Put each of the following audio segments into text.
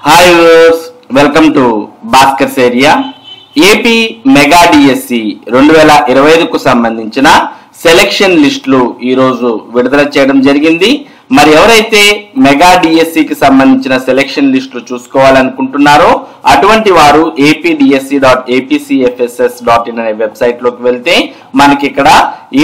Hi viewers, welcome to Bhaskar's area. AP mega DSC 2025కు సంబంధించిన selection లిస్టులు ఈరోజు విడుదల చేయడం జరిగింది. మరి ఎవరైతే మెగా డిఎస్సికి సంబంధించిన సెలక్షన్ లిస్టులు చూసుకోవాలనుకుంటున్నారో అటువంటి వారు apdc.apcfss.in అనే వెబ్సైట్ లోకి వెళ్తే మనకి ఇక్కడ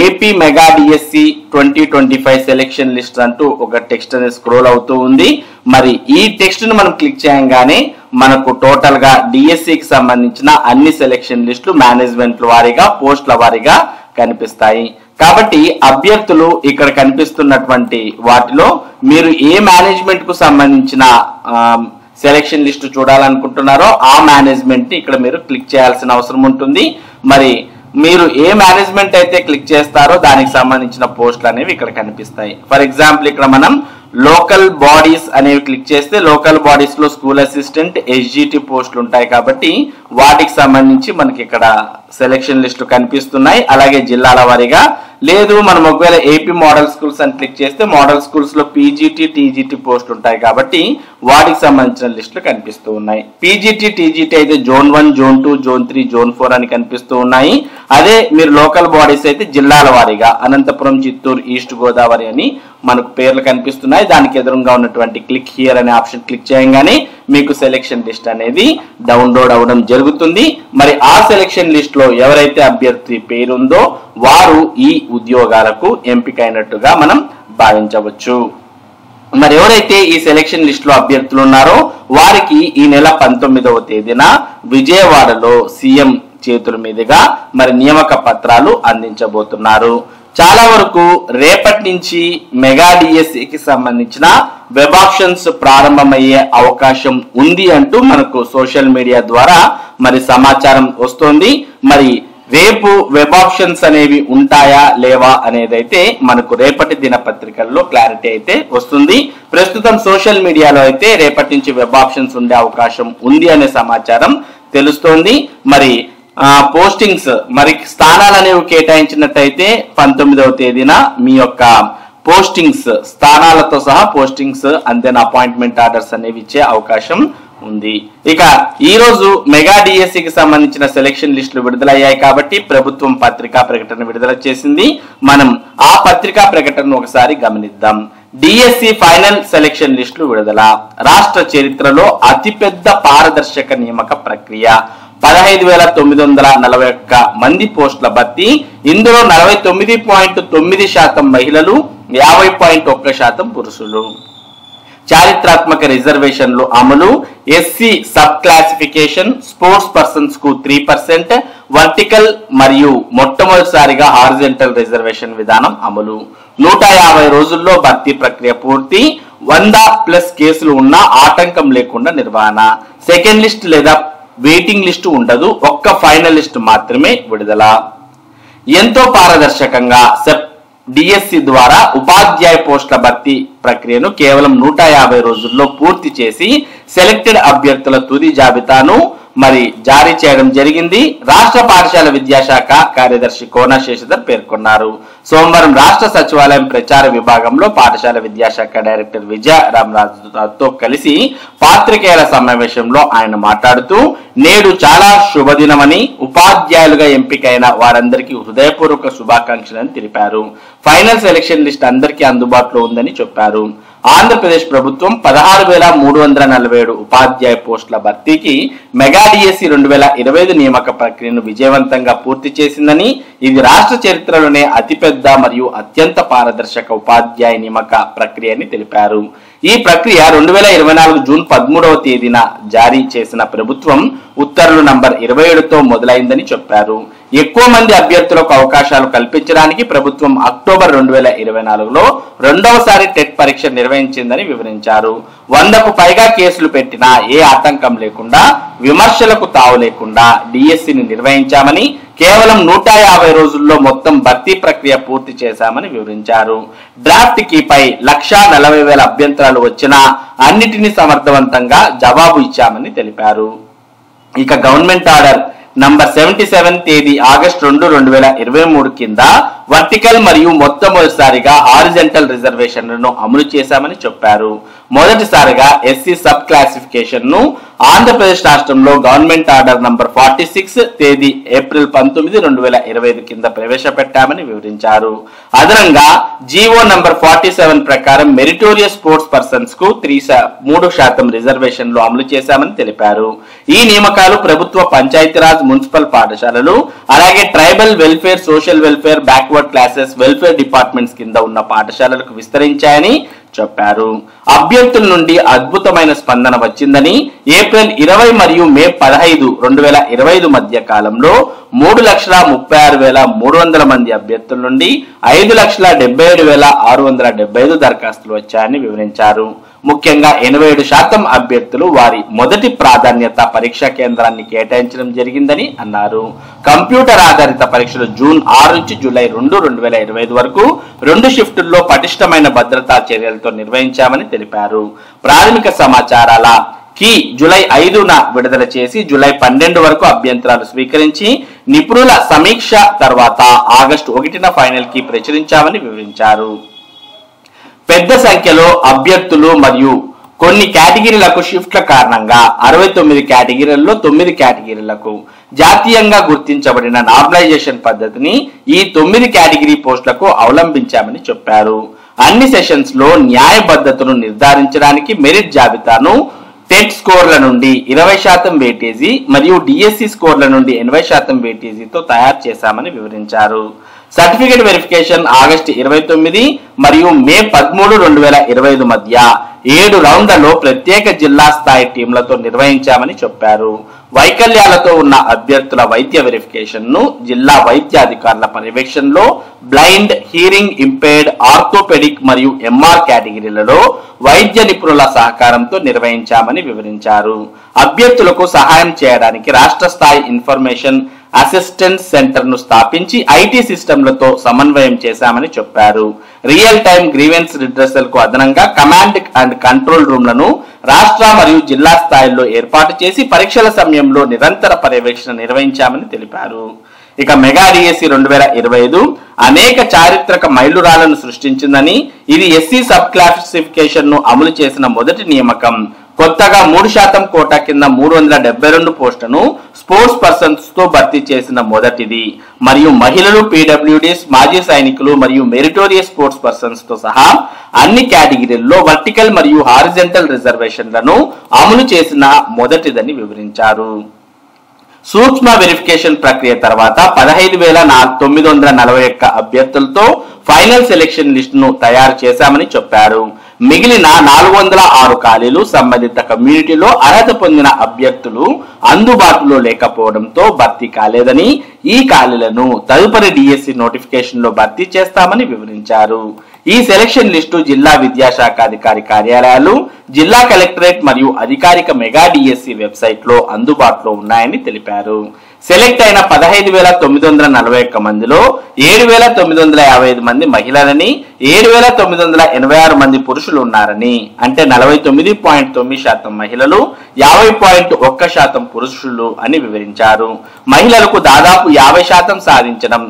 AP mega DSC 2025 selection list అంటూ ఒక టెక్స్ట్ అనేది స్క్రోల్ అవుతూ ఉంది. మరి ఈ టెక్స్ట్ ను మనం క్లిక్ చేయగానే మనకు టోటల్ గా డిఎస్సికి సంబంధించిన అన్ని సెలక్షన్ లిస్టులు మేనేజ్మెంట్ల వారీగా పోస్టుల వారీగా కనిపిస్తాయి. కాబట్టి అభ్యర్థులు ఇక్కడ కనిపిస్తున్నటువంటి వాటిలో మీరు ఏ మేనేజ్మెంట్ కు సంబంధించిన సెలక్షన్ లిస్ట్ చూడాలనుకుంటున్నారో ఆ మేనేజ్మెంట్ ని ఇక్కడ మీరు క్లిక్ చేయాల్సిన అవసరం ఉంటుంది. మరి మీరు ఏ మేనేజ్మెంట్ అయితే క్లిక్ చేస్తారో దానికి సంబంధించిన పోస్టులు అనేవి ఇక్కడ కనిపిస్తాయి. ఫర్ ఎగ్జాంపుల్ ఇక్కడ మనం లోకల్ బాడీస్ అనేవి క్లిక్ చేస్తే లోకల్ బాడీస్ లో స్కూల్ అసిస్టెంట్ ఎస్జిటి పోస్టులు ఉంటాయి కాబట్టి వాటికి సంబంధించి మనకి ఇక్కడ సెలక్షన్ లిస్టులు కనిపిస్తున్నాయి. అలాగే జిల్లాల వారీగా లేదు మనం ఒకవేళ ఏపీ మోడల్ స్కూల్స్ అని క్లిక్ చేస్తే మోడల్ స్కూల్స్ లో పీజీటీ టీజీటీ పోస్టులు ఉంటాయి కాబట్టి వాటికి సంబంధించిన లిస్టులు కనిపిస్తూ ఉన్నాయి. పీజీటీ టీజీటీ అయితే జోన్ 1, జోన్ 2, జోన్ 3, జోన్ 4 అని కనిపిస్తూ ఉన్నాయి. అదే మీరు లోకల్ బాడీస్ అయితే జిల్లాల వారీగా అనంతపురం, చిత్తూరు, ఈస్ట్ గోదావరి అని మనకు పేర్లు కనిపిస్తున్నాయి. దానికి ఎదురుగా ఉన్నటువంటి క్లిక్ హియర్ అనే ఆప్షన్ క్లిక్ చేయగానే మీకు సెలక్షన్ లిస్ట్ అనేది డౌన్లోడ్ అవ్వడం జరుగుతుంది. మరి ఆ సెలక్షన్ లిస్ట్ లో ఎవరైతే అభ్యర్థి పేరుందో వారు ఈ ఉద్యోగాలకు ఎంపికైనట్టుగా మనం భావించవచ్చు. మరి ఎవరైతే ఈ సెలక్షన్ లిస్ట్ లో అభ్యర్థులు ఉన్నారో వారికి ఈ నెల 19వ తేదీన విజయవాడలో సీఎం చేతుల మీదుగా మరి నియామక పత్రాలు అందించబోతున్నారు. చాలా వరకు రేపటి నుంచి మెగా డిఎస్సికి సంబంధించిన వెబ్ ఆప్షన్స్ ప్రారంభమయ్యే అవకాశం ఉంది అంటూ మనకు సోషల్ మీడియా ద్వారా మరి సమాచారం వస్తోంది. మరి రేపు వెబ్ ఆప్షన్స్ అనేవి ఉంటాయా లేవా అనేది అయితే మనకు రేపటి దినపత్రికల్లో క్లారిటీ అయితే వస్తుంది. ప్రస్తుతం సోషల్ మీడియాలో అయితే రేపటి నుంచి వెబ్ ఆప్షన్స్ ఉండే అవకాశం ఉంది అనే సమాచారం తెలుస్తోంది. మరి పోస్టింగ్స్ మరి స్థానాలు అనేవి కేటాయించినట్టయితే 19వ తేదీన మీ యొక్క పోస్టింగ్స్ స్థానాలతో సహా postings and then appointment orders అనేవి ఇచ్చే అవకాశం ఉంది. ఇక ఈ రోజు మెగా డిఎస్సికి సంబంధించిన సెలక్షన్ లిస్టులు విడుదలయ్యాయి కాబట్టి ప్రభుత్వం పత్రికా ప్రకటన విడుదల చేసింది. మనం ఆ పత్రికా ప్రకటనను ఒకసారి గమనిద్దాం. డిఎస్సి ఫైనల్ సెలక్షన్ లిస్టులు విడుదల. రాష్ట్ర చరిత్రలో అతిపెద్ద పారదర్శక నియామక ప్రక్రియ. 15,941 మంది పోస్టుల భర్తీ. ఇందులో 49.9% మహిళలు, 50.1% పురుషులు. చారిత్రాత్మక రిజర్వేషన్లు అమలు. SC sub classification, sports persons కు 3%, వర్టికల్ మరియు మొట్టమొదటిసారిగా హారిజంటల్ రిజర్వేషన్ విధానం అమలు. 150 రోజుల్లో భర్తీ ప్రక్రియ పూర్తి. 100+ కేసులు ఉన్నా ఆటంకం లేకుండా నిర్వహణ. సెకండ్ లిస్ట్ లేదా వెయిటింగ్ లిస్టు ఉండదు. ఒక్క ఫైనల్ లిస్ట్ మాత్రమే విడుదల. ఎంతో పారదర్శకంగా డిఎస్సి ద్వారా ఉపాధ్యాయ పోస్టుల భర్తీ ప్రక్రియను కేవలం 150 రోజుల్లో పూర్తి చేసి సెలెక్టెడ్ అభ్యర్థుల తుది జాబితాను మరి జారీ చేయడం జరిగింది. రాష్ట్ర పాఠశాల విద్యాశాఖ కార్యదర్శి కోన శేషధర్ పేర్కొన్నారు. సోమవారం రాష్ట్ర సచివాలయం ప్రచార విభాగంలో పాఠశాల విద్యాశాఖ డైరెక్టర్ విజయ రామరాజుతో కలిసి పాత్రికేయుల సమావేశంలో ఆయన మాట్లాడుతూ నేడు చాలా శుభదినమని ఉపాధ్యాయులుగా ఎంపికైన వారందరికీ హృదయపూర్వక శుభాకాంక్షలను తెలిపారు. ఫైనల్ సెలక్షన్ లిస్ట్ అందరికీ అందుబాటులో ఉందని చెప్పారు. ఆంధ్రప్రదేశ్ ప్రభుత్వం 16,347 ఉపాధ్యాయ పోస్టుల భర్తీకి మెగా డిఎస్సి 2025 నియామక ప్రక్రియను విజయవంతంగా పూర్తి చేసిందని, ఇది రాష్ట్ర చరిత్రలోనే అతిపెద్ద మరియు అత్యంత పారదర్శక ఉపాధ్యాయ నియామక ప్రక్రియ అని తెలిపారు. ఈ ప్రక్రియ 2024 జూన్ 13వ తేదీన జారీ చేసిన ప్రభుత్వం ఉత్తర్వులు నంబర్ 27తో మొదలైందని చెప్పారు. ఎక్కువ మంది అభ్యర్థులకు అవకాశాలు కల్పించడానికి ప్రభుత్వం అక్టోబర్ 2024లో రెండవసారి టెట్ పరీక్ష నిర్వహించిందని వివరించారు. 100కు పైగా కేసులు పెట్టినా ఏ ఆటంకం లేకుండా, విమర్శలకు తావు లేకుండా డిఎస్సిని నిర్వహించామని, కేవలం 150 రోజుల్లో మొత్తం భర్తీ ప్రక్రియ పూర్తి చేశామని వివరించారు. డ్రాఫ్ట్ కీపై 1,40,000 అభ్యంతరాలు వచ్చినా అన్నిటినీ సమర్థవంతంగా జవాబు ఇచ్చామని తెలిపారు. ఇక గవర్నమెంట్ ఆర్డర్ నంబర్ 77 తేదీ ఆగస్టు 2, 2023 కింద వర్టికల్ మరియు మొట్టమొదటిసారిగా హారిజంటల్ రిజర్వేషన్లను అమలు చేశామని చెప్పారు. మొదటిసారిగా ఎస్సీ సబ్ క్లాసిఫికేషన్ ను ఆంధ్రప్రదేశ్ రాష్ట్రంలో గవర్నమెంట్ ఆర్డర్ నంబర్ 46 తేదీ ఏప్రిల్ 19, 2025 కింద ప్రవేశపెట్టామని వివరించారు. అదనంగా జీవో నంబర్ 47 ప్రకారం మెరిటోరియస్ స్పోర్ట్స్ పర్సన్స్ కు 3% రిజర్వేషన్లు అమలు చేశామని తెలిపారు. ఈ నియామకాలు ప్రభుత్వ పంచాయతీరాజ్ మున్సిపల్ పాఠశాలలు అలాగే tribal welfare, social welfare, backward classes welfare departments కింద ఉన్న పాఠశాలలకు విస్తరించాయని చెప్పారు. అభ్యర్థుల నుండి అద్భుతమైన స్పందన వచ్చిందని ఏప్రిల్ 20 మరియు మే 15, 2025 మధ్య కాలంలో 3,36,300 మంది అభ్యర్థుల నుండి 5,77,675 దరఖాస్తులు వచ్చాయని వివరించారు. ముఖ్యంగా 87% అభ్యర్థులు వారి మొదటి ప్రాధాన్యత పరీక్షా కేంద్రాన్ని కేటాయించడం జరిగిందని అన్నారు. కంప్యూటర్ ఆధారిత పరీక్షలు జూన్ 6 నుంచి జూలై 2, 2025 వరకు 2 షిఫ్టుల్లో పటిష్టమైన భద్రతా చర్యలతో నిర్వహించామని తెలిపారు. ప్రాథమిక సమాచారాల కి జూలై 5న విడుదల చేసి జూలై 12 వరకు అభ్యంతరాలు స్వీకరించి నిపుణుల సమీక్ష తర్వాత ఆగస్టు 1న ఫైనల్ కి ప్రచురించామని వివరించారు. పెద్ద సంఖ్యలో అభ్యర్థులు మరియు కొన్ని కేటగిరీలకు షిఫ్ట్ల కారణంగా 69 కేటగిరీల్లో 9 కేటగిరీలకు జాతీయంగా గుర్తించబడిన నార్మలైజేషన్ పద్ధతిని ఈ 9 కేటగిరీ పోస్టులకు అవలంబించామని చెప్పారు. అన్ని సెషన్స్ లో న్యాయబద్ధతను నిర్ధారించడానికి మెరిట్ జాబితాను టెట్ స్కోర్ల నుండి 20% వెయిటేజీ మరియు డిఎస్సి స్కోర్ల నుండి 80% వెయిటేజీతో తయారు చేశామని వివరించారు. సర్టిఫికేట్ వెరిఫికేషన్ ఆగస్టు 29 మరియు మే 13, 2025 మధ్య 7 రౌండ్లలో ప్రత్యేక జిల్లా స్థాయి టీంలతో నిర్వహించామని చెప్పారు. వైకల్యాలతో ఉన్న అభ్యర్థుల వైద్య వెరిఫికేషన్ ను జిల్లా వైద్య అధికారుల పర్యవేక్షణలో బ్లైండ్, హీరింగ్ ఇంపైర్డ్, ఆర్థోపెడిక్ మరియు ఎంఆర్ కేటగిరీలలో వైద్య నిపుణుల సహకారంతో నిర్వహించామని వివరించారు. అభ్యర్థులకు సహాయం చేయడానికి రాష్ట్ర స్థాయి ఇన్ఫర్మేషన్ అసిస్టెన్స్ సెంటర్ ను స్థాపించి ఐటీ సిస్టంలతో సమన్వయం చేశామని చెప్పారు. రియల్ టైమ్ గ్రీవెన్స్ రిడ్రెసల్ కు అదనంగా కమాండ్ అండ్ కంట్రోల్ రూమ్లను రాష్ట్ర మరియు జిల్లా స్థాయిలో ఏర్పాటు చేసి పరీక్షల సమయంలో నిరంతర పర్యవేక్షణ నిర్వహించామని తెలిపారు. ఇక మెగా డిఎస్సి 2025 అనేక చారిత్రక మైలురాళ్లను సృష్టించిందని, ఇది ఎస్సీ సబ్ క్లాసిఫికేషన్ ను అమలు చేసిన మొదటి నియామకం. కొత్తగా 3% కోటా కింద 372 పోస్టులను స్పోర్ట్స్ పర్సన్స్ తో భర్తీ చేసిన మొదటిది మరియు మహిళలు, పీడబ్ల్యూడీస్, మాజీ సైనికులు మరియు మెరిటోరియస్ స్పోర్ట్స్ పర్సన్స్ తో సహా అన్ని కేటగిరీల్లో వర్టికల్ మరియు హారిజంటల్ రిజర్వేషన్లను అమలు చేసిన మొదటిదని వివరించారు. సూక్ష్మ వెరిఫికేషన్ ప్రక్రియ తర్వాత 15,941 అభ్యర్థులతో ఫైనల్ సెలెక్షన్ లిస్ట్ ను తయారు చేశామని చెప్పారు. మిగిలిన 406 ఖాళీలు సంబంధిత కమ్యూనిటీలో అర్హత పొందిన అభ్యర్థులు అందుబాటులో లేకపోవడంతో భర్తీ కాలేదని, ఈ ఖాళీలను తదుపరి డిఎస్సి నోటిఫికేషన్ లో భర్తీ చేస్తామని వివరించారు. ఈ సెలక్షన్ లిస్టు జిల్లా విద్యాశాఖ అధికారి కార్యాలయాలు, జిల్లా కలెక్టరేట్ మరియు అధికారిక మెగా డిఎస్సి వెబ్సైట్ లో అందుబాటులో ఉన్నాయని తెలిపారు. సెలెక్ట్ అయిన 15,941 మందిలో 7,955 మంది మహిళలని, 7,986 మంది పురుషులు ఉన్నారని, అంటే 49.9% మహిళలు, 50.1% పురుషులు అని వివరించారు. మహిళలకు దాదాపు 50% సాధించడం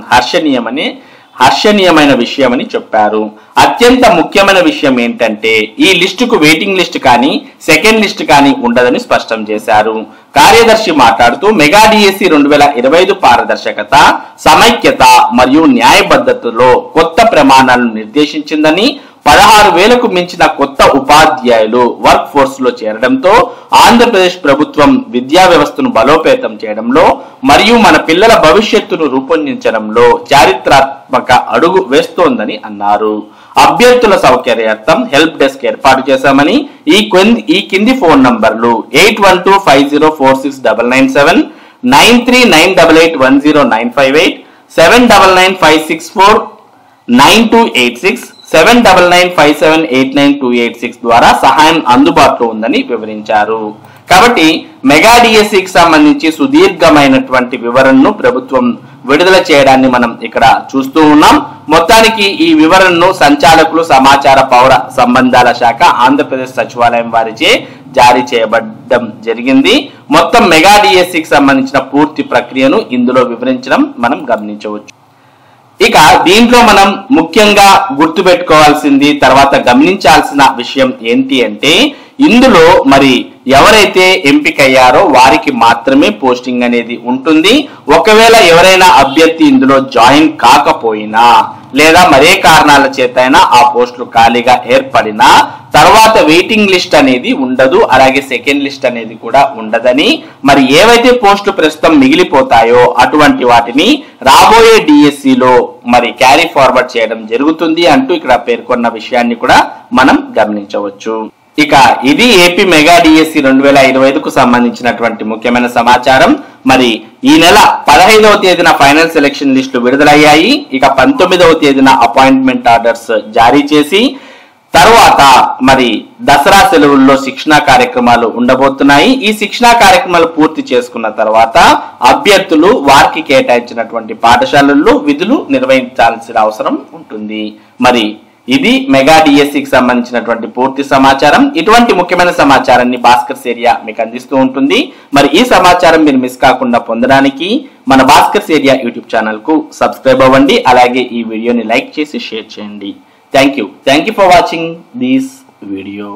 హర్షణీయమైన విషయమని చెప్పారు. అత్యంత ముఖ్యమైన విషయం ఏంటంటే ఈ లిస్టుకు వెయిటింగ్ లిస్ట్ కానీ సెకండ్ లిస్ట్ కానీ ఉండదని స్పష్టం చేశారు. కార్యదర్శి మాట్లాడుతూ మెగా డిఎస్సి 2025 పారదర్శకత, సమైక్యత మరియు న్యాయబద్ధతలో కొత్త ప్రమాణాలను నిర్దేశించిందని, 16,000కు మించిన కొత్త ఉపాధ్యాయులు వర్క్ ఫోర్స్ లో చేరడంతో ఆంధ్రప్రదేశ్ ప్రభుత్వం విద్యా వ్యవస్థను బలోపేతం చేయడంలో మరియు మన పిల్లల భవిష్యత్తును రూపొందించడంలో చారిత్రాత్మక అడుగు వేస్తోందని అన్నారు. అభ్యర్థుల సౌకర్యార్థం హెల్ప్ డెస్క్ ఏర్పాటు చేశామని, ఈ కింది ఫోన్ నంబర్లు 8125046997, 9398810958, 7995649286, 7995789286 ద్వారా సహాయం అందుబాటులో ఉందని వివరించారు. కాబట్టి మెగా డిఎస్సికి సంబంధించి సుదీర్ఘమైనటువంటి వివరణను ప్రభుత్వం విడుదల చేయడాన్ని మనం ఇక్కడ చూస్తూ ఉన్నాం. మొత్తానికి ఈ వివరణను సంచాలకులు సమాచార పౌర సంబంధాల శాఖ ఆంధ్రప్రదేశ్ సచివాలయం వారిచే జారీ చేయబడడం జరిగింది. మొత్తం మెగా డిఎస్సికి సంబంధించిన పూర్తి ప్రక్రియను ఇందులో వివరించడం మనం గమనించవచ్చు. ఇక దీంట్లో మనం ముఖ్యంగా గుర్తుపెట్టుకోవాల్సింది తర్వాత గమనించాల్సిన విషయం ఏంటి అంటే ఇందులో మరి ఎవరైతే ఎంపికయ్యారో వారికి మాత్రమే పోస్టింగ్ అనేది ఉంటుంది. ఒకవేళ ఎవరైనా అభ్యర్థి ఇందులో జాయిన్ కాకపోయినా లేదా మరే కారణాల చేతైనా ఆ పోస్టులు ఖాళీగా ఏర్పడినా తర్వాత వెయిటింగ్ లిస్ట్ అనేది ఉండదు, అలాగే సెకండ్ లిస్ట్ అనేది కూడా ఉండదని, మరి ఏవైతే పోస్టులు ప్రస్తుతం మిగిలిపోతాయో అటువంటి వాటిని రాబోయే డిఎస్సిలో మరి క్యారీ ఫార్వర్డ్ చేయడం జరుగుతుంది అంటూ ఇక్కడ పేర్కొన్న విషయాన్ని కూడా మనం గమనించవచ్చు. ఇక ఇది ఏపీ మెగా డిఎస్సి 2025కు సంబంధించినటువంటి ముఖ్యమైన సమాచారం. మరి ఈ నెల 15వ తేదీన ఫైనల్ సెలక్షన్ లిస్టులు విడుదలయ్యాయి. ఇక 19వ తేదీన అపాయింట్మెంట్ ఆర్డర్స్ జారీ చేసి తర్వాత మరి దసరా సెలవుల్లో శిక్షణా కార్యక్రమాలు ఉండబోతున్నాయి. ఈ శిక్షణా కార్యక్రమాలు పూర్తి చేసుకున్న తర్వాత అభ్యర్థులు వారికి కేటాయించినటువంటి పాఠశాలల్లో విధులు నిర్వహించాల్సిన అవసరం ఉంటుంది. మరి ఇది మెగా డిఎస్సికి సంబంధించినటువంటి పూర్తి సమాచారం. ఇటువంటి ముఖ్యమైన సమాచారాన్ని భాస్కర్స్ ఏరియా మీకు అందిస్తూ ఉంటుంది. మరి ఈ సమాచారం మీరు మిస్ కాకుండా పొందడానికి మన భాస్కర్స్ ఏరియా యూట్యూబ్ ఛానల్ కు సబ్స్క్రైబ్ అవ్వండి, అలాగే ఈ వీడియోని లైక్ చేసి షేర్ చేయండి. Thank you for watching this video.